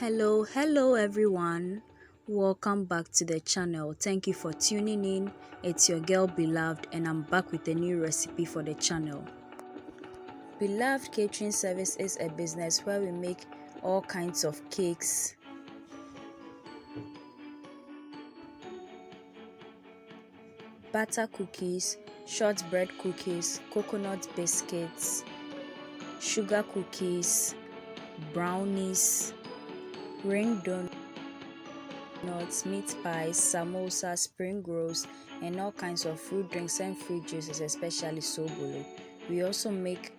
Hello everyone. Welcome back to the channel. Thank you for tuning in. It's your girl Beloved and I'm back with a new recipe for the channel. Beloved Catering Service is a business where we make all kinds of cakes, butter cookies, shortbread cookies, coconut biscuits, sugar cookies, brownies, ring donuts, meat pies, samosa, spring rolls, and all kinds of fruit drinks and fruit juices, especially sobolo. We also make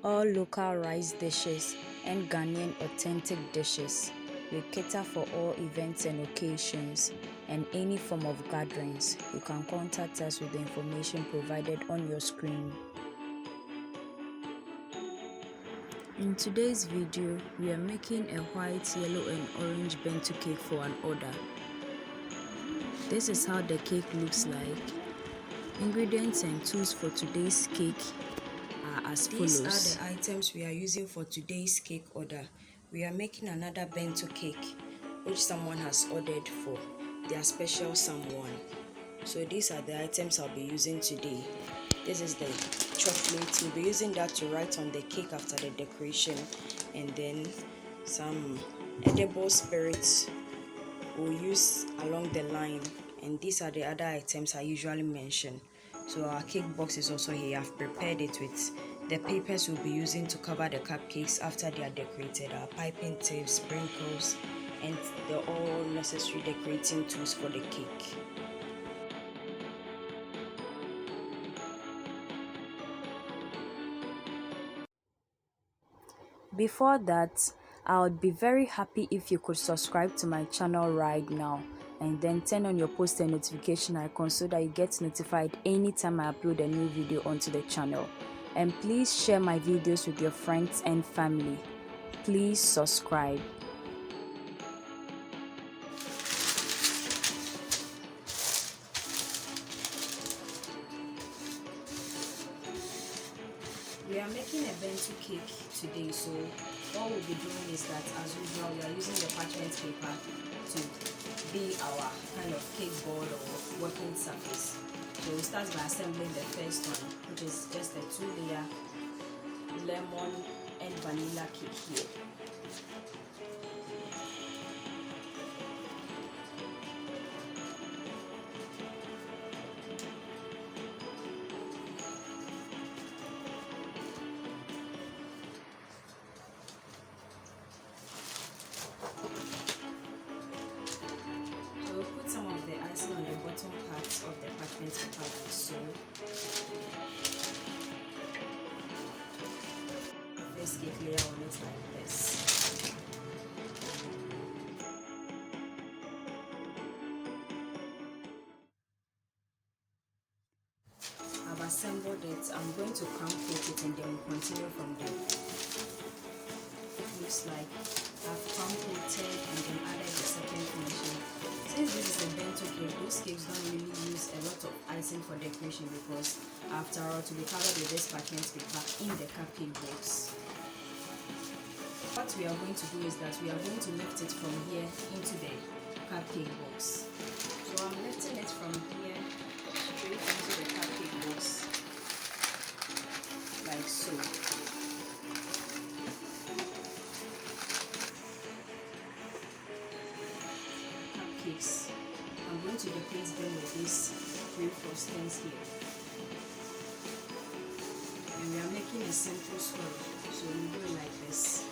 all local rice dishes and Ghanaian authentic dishes. We cater for all events and occasions and any form of gatherings. You can contact us with the information provided on your screen. In today's video, we are making a white, yellow and orange bento cake for an order. This is how the cake looks like. Ingredients and tools for today's cake are as follows. These are the items we are using for today's cake order. We are making another bento cake which someone has ordered for their special someone. So these are the items I'll be using today. This is the chocolate. We'll be using that to write on the cake after the decoration, and then some edible spirits we'll use along the line, and these are the other items I usually mention. So our cake box is also here. I've prepared it with the papers we'll be using to cover the cupcakes after they are decorated, our piping tips, sprinkles, and the all necessary decorating tools for the cake. Before that, I would be very happy if you could subscribe to my channel right now and then turn on your post and notification icon so that you get notified anytime I upload a new video onto the channel. And please share my videos with your friends and family. Please subscribe. We are making a bento cake today, so what we'll be doing is that, as usual, we are using the parchment paper to be our kind of cake board or working surface. So we start by assembling the first one, which is just a 2-layer lemon and vanilla cake here. Put some of the icing on the bottom parts of the parchment paper like so. First cake layer on it like this. I've assembled it. I'm going to crumb-coat it and then we'll continue from there. It looks like I've crumb-coated and then added the second finishing. Since this is a bento cake, those cakes don't really use a lot of icing for decoration because after all, to be covered with this parchment paper in the cupcake box. What we are going to do is that we are going to lift it from here into the cupcake box. So I'm lifting it from here straight into the cupcake box like so. Cupcakes. I'm going to decorate them with these 3 frostings here. And we are making a simple swirl, so we do it like this.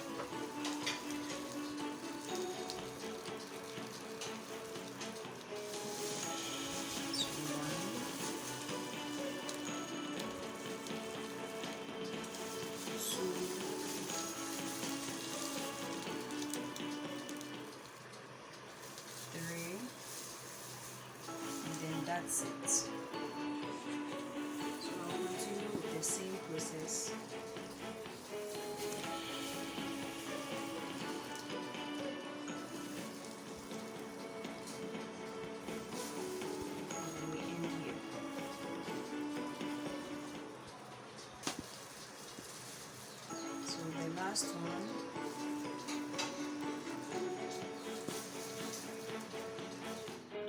That's it. So I'll continue with the same process. And we end here. So the last one.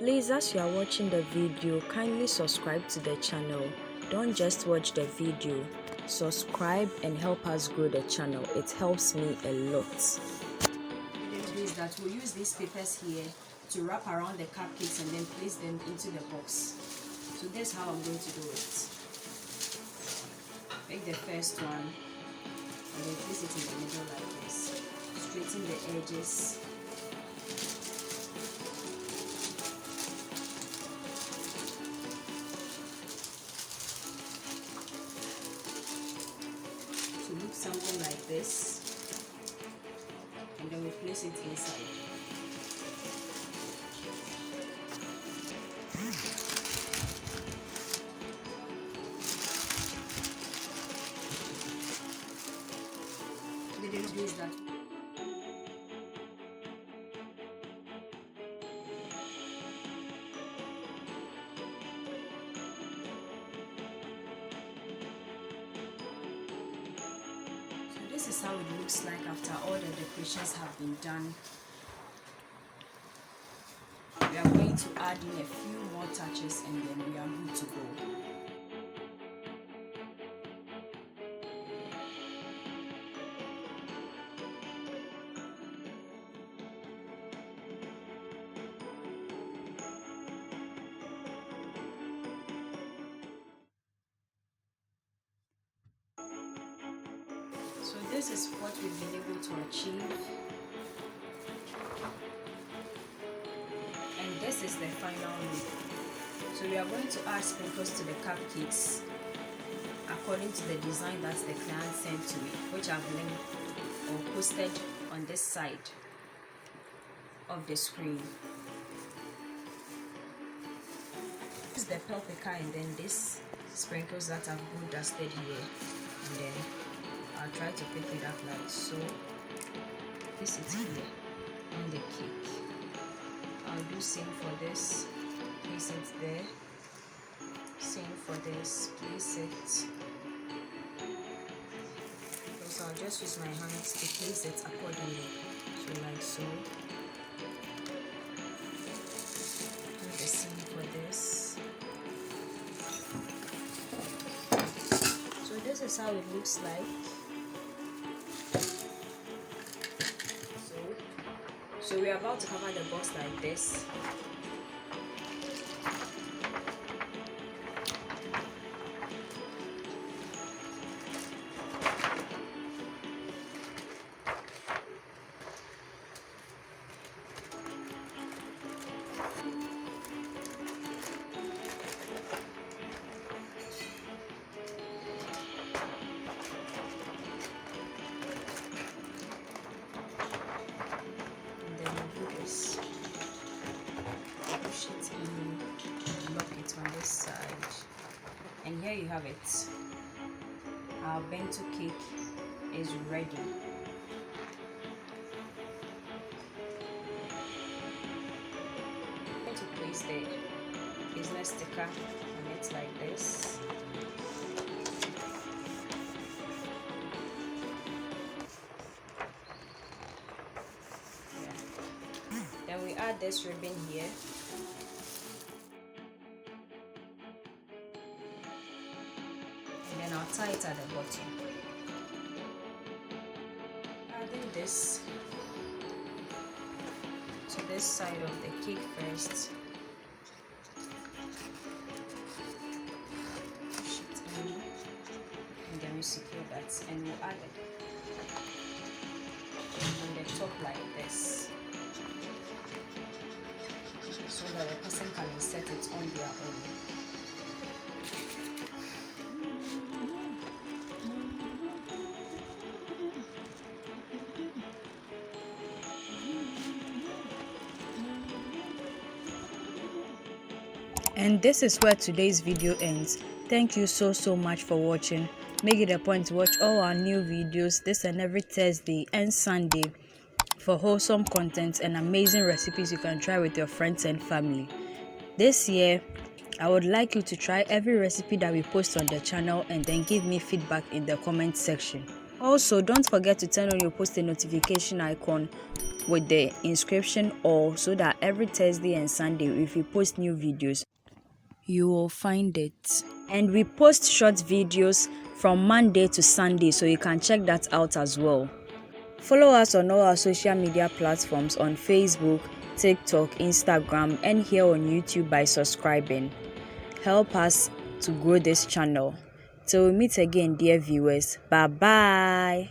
Please, as you are watching the video, kindly subscribe to the channel. Don't just watch the video. Subscribe and help us grow the channel. It helps me a lot. Is that we'll use these papers here to wrap around the cupcakes and then place them into the box. So that's how I'm going to do it. Take the first one and then place it in the middle like this. Straighten the edges. To look something like this. And then we place it inside. Is that this is how it looks like after all the decorations have been done. We are going to add in a few more touches and then we are good to go. So this is what we've been able to achieve, and this is the final look. So we are going to add sprinkles to the cupcakes according to the design that the client sent to me, which I've linked or posted on this side of the screen. This is the paprika and then this sprinkles that I've good dusted here, and then I'll try to pick it up like so. This is here on the cake. I'll do same for this. Place it there. Same for this. Place it. So I'll just use my hands to place it accordingly. So like so. Do the same for this. So this is how it looks like. So we're about to cover the box like this. Push it in, lock it on this side, and here you have it. Our bento cake is ready. I'm going to place the business sticker on it like this. Then we add this ribbon here. And then I'll tie it at the bottom. Adding this to this side of the cake first. Push it in. And then we secure that. And we'll add it on the top like this, so that the person can insert it on their own. And this is where today's video ends. Thank you so much for watching. Make it a point to watch all our new videos this and every Thursday and Sunday for wholesome content and amazing recipes you can try with your friends and family. This year, I would like you to try every recipe that we post on the channel and then give me feedback in the comment section. Also, don't forget to turn on your post notification icon with the inscription all, so that every Thursday and Sunday if we post new videos, you will find it. And we post short videos from Monday to Sunday, so you can check that out as well. Follow us on all our social media platforms on Facebook, TikTok, Instagram, and here on YouTube by subscribing. Help us to grow this channel. Till we meet again, dear viewers. Bye bye.